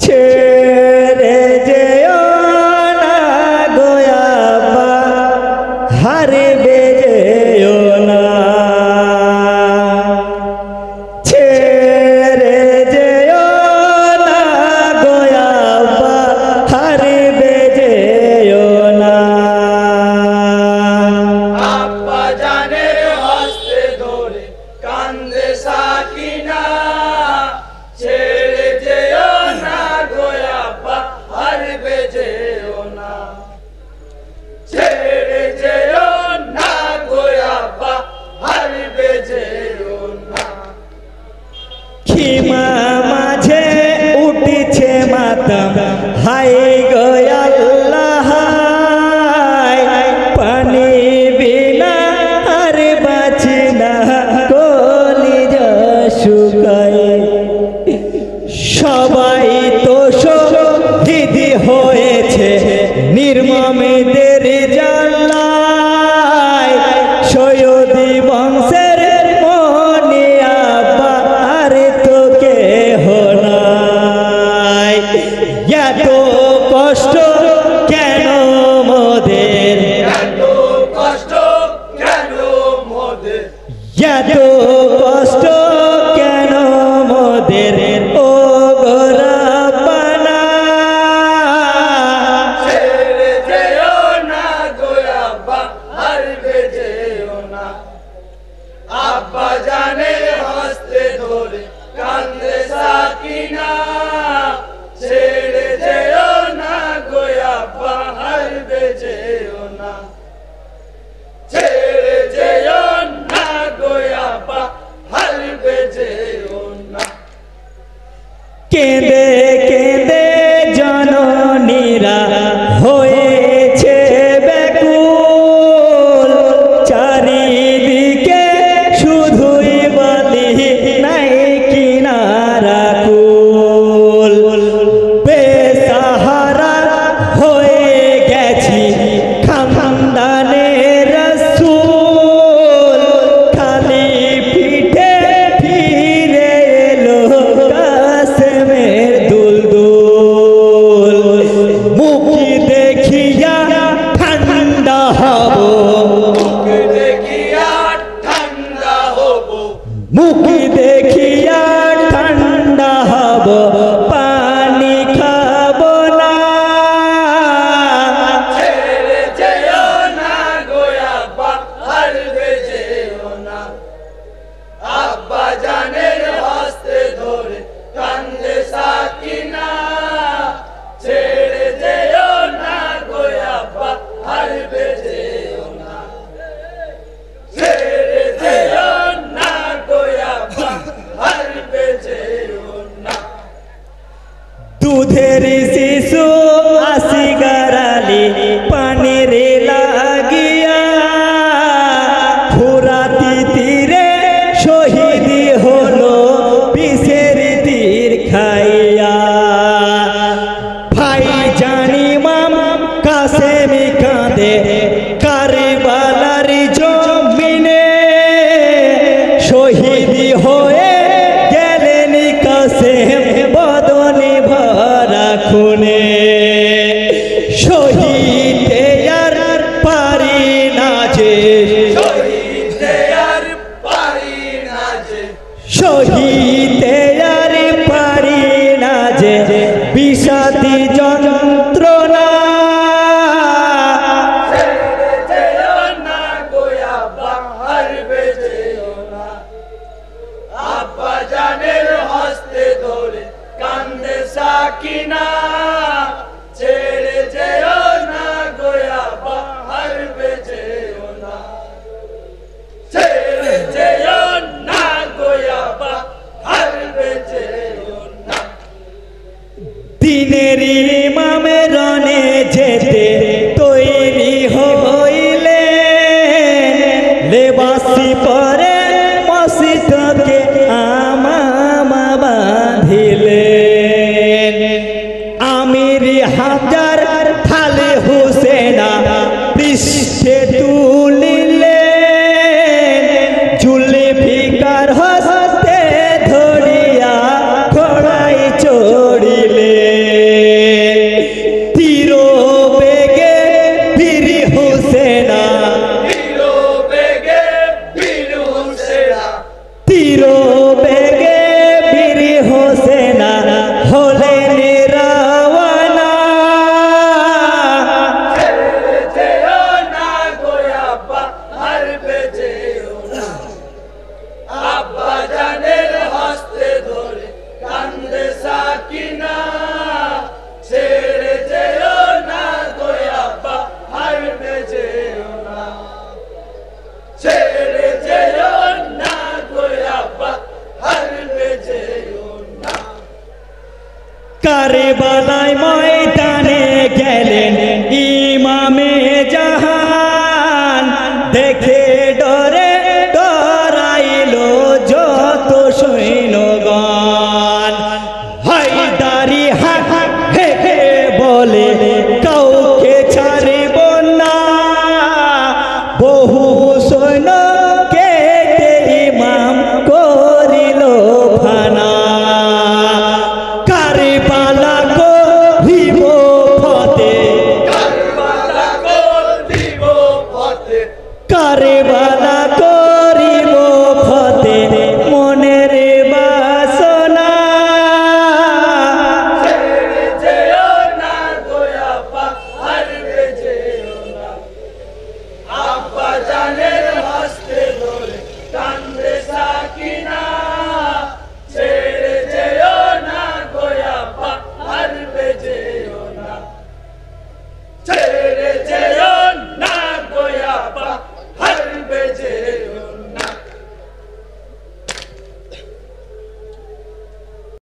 ছেড়ে যেও না গোয়াবা হারিবে যেও না ছেড়ে যেও না গোয়াবা হারিবে যেও না আব্বা জানের হস্তে ধরে কান্দে সাকিনা ছেড়ে যেও না গোয়াবা হারবে যেও না ছেড়ে যেও না গোয়াবা হারবে যেও না খিমা মাঝে উঠেছে মাতাম হাই গয়াল্লাহ পানি বিনা আর বাঁচি না কলিজা শুকায় সবাই তো শহীদ হয়েছে নির্মমদের জাল্লায় সৈয়দী বংশের মনে আব্বা আর তো কেহ নাই এত কষ্ট কেন মোদের এত কষ্ট কেন মোদের এত কষ্ট কেন মোদের ও গোরাবানা ছেড়ে যেও না গোয়াবা হারবে যেও না আব্বা জানের হস্তে ধরে কান্দে সাকিনা ছেড়ে যেও না গোয়াবা হারবে যেও না ছেড়ে যেও না গোয়াবা হারবে যেও না কেঁদে কেঁদে জননীরা হয়েছে ব্যাকুল চারিদিকে শুধুই বলি নাই কিনারা কুল বেসাহারা হয়ে গেছি খানদানের রাসূল খালি পিঠে ফিরে এলো কাসেমের দুলদুল মুখ দেখিয়া ঠান্ডা হব মুখ দেখিয়া ঠান্ডা হব মুখ দেখিয়া ঠান্ডা হব পানি খাব না ছেড়ে যেও না গোয়াবা হারবে যেও না আব্বা জানের হস্তে ধরে কান্দে সাকিনা ছেড়ে যেও না গোয়াবা হারবে যেও না ছেড়ে যেও না গোয়াবা হারবে যেও না দুধের শিশু আসি গারালি পানির লাগিয়া ফুরাতি তীরে শহীদ হলো বিষের তীর খাইয়া ভাই জানি মাম কাসেমি কাঁদে কারবালার জমিনে শহীদ হয়ে গেলেন কাসেম বদনে ভরা খুনে শহীদ আর পারি না যে শহীদ আর পারি না যে শহীদ আর পারি না যে বিষাদি যন্ত্রণা ছেড়ে যেও না গোয়াবা হারবে যেও না আব্বা জানের হস্তে ধরে কান্দে সাকিনা ছেড়ে যেও না গোয়াবা হারবে যেও না ছেড়ে যেও না গোয়াবা হারবে যেও না দিনের ইমামে রনে যেতে তৈরি হইলে লেবাসি পরে মসজিদকে আমামা বাঁধিলেন আমির হাজার থালে হুসেনা পৃষ্ঠে তুলিলেন জুলফিকার হস্তে ধরিয়া ঘোড়ায় চড়িলেন কারবালায় ময়দান